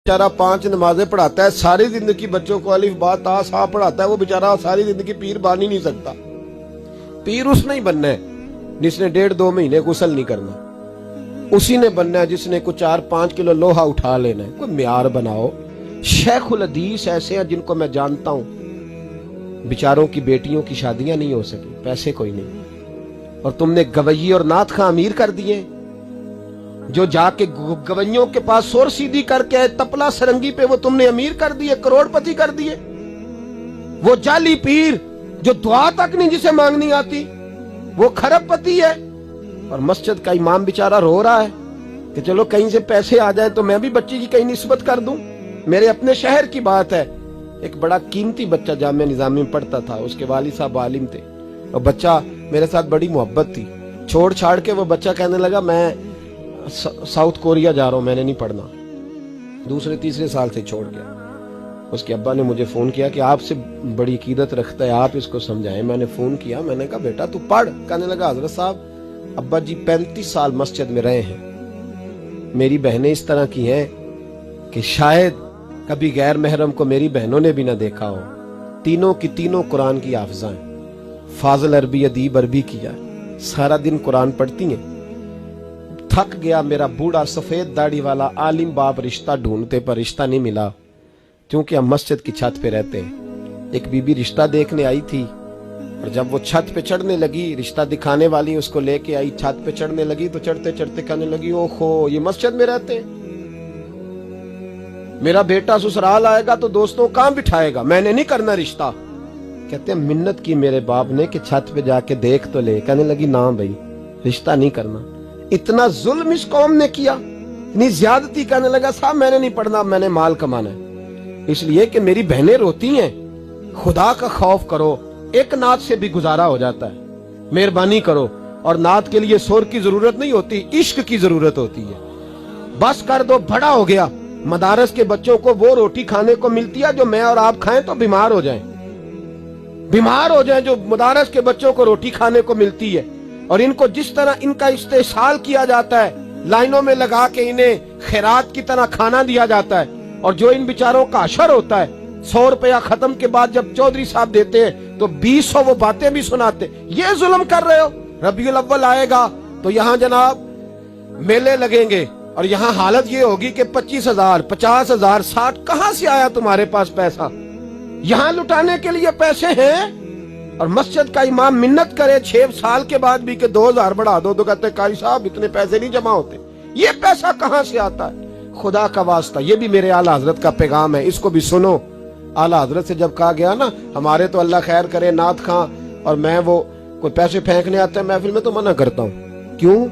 बेचारा 5 नमाजें पढ़ाता है, सारी जिंदगी बच्चों को अलिफ बा ता सा पढ़ाता है, वो बेचारा सारी जिंदगी पीर बन ही नहीं सकता। पीर उसने ही बनना है जिसने 1.5-2 महीने गुस्ल नहीं करना, उसी ने बनना है जिसने कुछ 4-5 किलो लोहा उठा लेना है। कोई म्यार बनाओ। शेखुल हदीस ऐसे हैं जिनको मैं जानता हूं, बेचारों की बेटियों की शादियां नहीं हो सकी, पैसे कोई नहीं, और तुमने गवैये और नाथ खां अमीर कर दिए। जो जाके गवैयों के पास सोर सीधी करके आए तपला सरंगी पे, वो तुमने अमीर कर दिए, करोड़पति कर दिए। वो जाली पीर जो दुआ तक नहीं जिसे मांगनी आती, वो खरबपति है। और मस्जिद का इमाम बेचारा रो रहा है कि चलो कहीं से पैसे आ जाए तो मैं भी बच्ची की कहीं निस्बत कर दूं। मेरे अपने शहर की बात है, एक बड़ा कीमती बच्चा जामिया निजामी में पढ़ता था, उसके वालिद साहब आलिम थे, और बच्चा मेरे साथ बड़ी मोहब्बत थी। छोड़ छाड़ के वो बच्चा कहने लगा मैं साउथ कोरिया जा रहा हूं, मैंने नहीं पढ़ना। 2-3 साल से छोड़ गया। उसके अब्बा ने मुझे फोन किया कि आपसे बड़ी अकीदत रखता है, आप इसको समझाएं। मैंने फोन किया, मैंने कहा बेटा तू पढ़। कहने लगा हजरत साहब अब्बा जी 35 साल मस्जिद में रहे हैं, मेरी बहनें इस तरह की हैं कि शायद कभी गैर महरम को मेरी बहनों ने भी ना देखा हो। तीनों की तीनों कुरान की हाफिज़ा हैं, फाजिल अरबी अदीब अरबी किया, सारा दिन कुरान पढ़ती हैं। थक गया मेरा बूढ़ा सफेद दाढ़ी वाला आलिम बाप रिश्ता ढूंढते पर रिश्ता नहीं मिला, क्योंकि हम मस्जिद की छत पे रहते हैं। एक बीबी रिश्ता देखने आई थी, और जब वो छत पे चढ़ने लगी, रिश्ता दिखाने वाली उसको लेके आई, छत पे चढ़ने लगी तो चढ़ते चढ़ते कहने लगी ओहो ये मस्जिद में रहते हैं, मेरा बेटा ससुराल आएगा तो दोस्तों कहां बिठाएगा, मैंने नहीं करना रिश्ता। कहते हैं मिन्नत की मेरे बाप ने कि छत पे जाके देख तो ले। कहने लगी ना भाई रिश्ता नहीं करना। इतना जुल्म इस कौम ने किया, इतनी ज्यादती। कहने लगा साहब मैंने नहीं पढ़ना, मैंने माल कमाना है, इसलिए कि मेरी बहनें रोती हैं। खुदा का खौफ करो, एक नात से भी गुजारा हो जाता है, मेहरबानी करो। और नात के लिए सोर की जरूरत नहीं होती, इश्क की जरूरत होती है। बस कर दो, बड़ा हो गया। मदारस के बच्चों को वो रोटी खाने को मिलती है जो मैं और आप खाएं तो बीमार हो जाएं, बीमार हो जाएं, जो मदारस के बच्चों को रोटी खाने को मिलती है। और इनको जिस तरह इनका इस्तेसाल किया जाता है, लाइनों में लगा के इन्हें खैरात की तरह खाना दिया जाता है, और जो इन बेचारों का अशर होता है 100 रुपया खत्म के बाद जब चौधरी साहब देते हैं तो 200 वो बातें भी सुनाते। ये जुल्म कर रहे हो। रबीउल अव्वल आएगा तो यहाँ जनाब मेले लगेंगे, और यहाँ हालत ये होगी कि 25,000, 50,000, 60 कहां से आया तुम्हारे पास पैसा? यहाँ लुटाने के लिए पैसे हैं। और मस्जिद का इमाम मिन्नत करे 6 साल के बाद भी कि 2,000 बढ़ा दो, तो कहते कारी साहब इतने पैसे नहीं जमा होते। ये पैसा कहां से आता है? खुदा का वास्ता, ये भी मेरे आला हजरत का पैगाम है, इसको भी सुनो। आला हजरत से जब कहा गया ना, हमारे तो अल्लाह खैर करे नाथ खां और मैं वो कोई पैसे फेंकने आते हैं महफिल में तो मना करता हूँ। क्यों?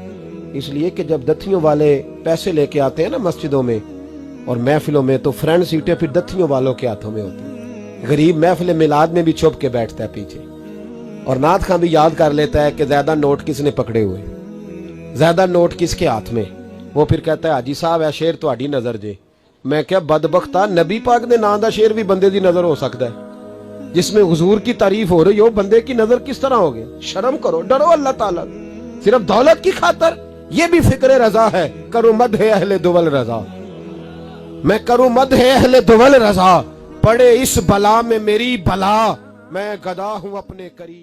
इसलिए कि जब दथियों वाले पैसे लेके आते हैं ना मस्जिदों में और महफिलों में, तो फ्रंट सीटें फिर दथियों वालों के हाथों में होती है। गरीब महफिल मिलाद में भी छुप के बैठता है पीछे, और नाथ खां भी याद कर लेता है कि ज्यादा नोट किसने पकड़े हुए, ज्यादा नोट किसके हाथ में। वो फिर कहता है हाजी साहब है शेर तुहाडी नजर जे। मैं क्या बदबख्ता, नबी पाक दे नां दा शेर भी बंदे दी नजर हो सकता है, जिसमें हुजूर की तारीफ हो रही हो, बंदे की नजर किस तरह हो गई? शर्म करो, डरो अल्लाह ताला। सिर्फ दौलत की खातर ये भी फिक्र रजा है, करूं मद है अहले दुवल रजा, मैं करूं मद है अहले दुवल रजा, पड़े इस बला में मेरी भला, मैं गदा हूं अपने करीब।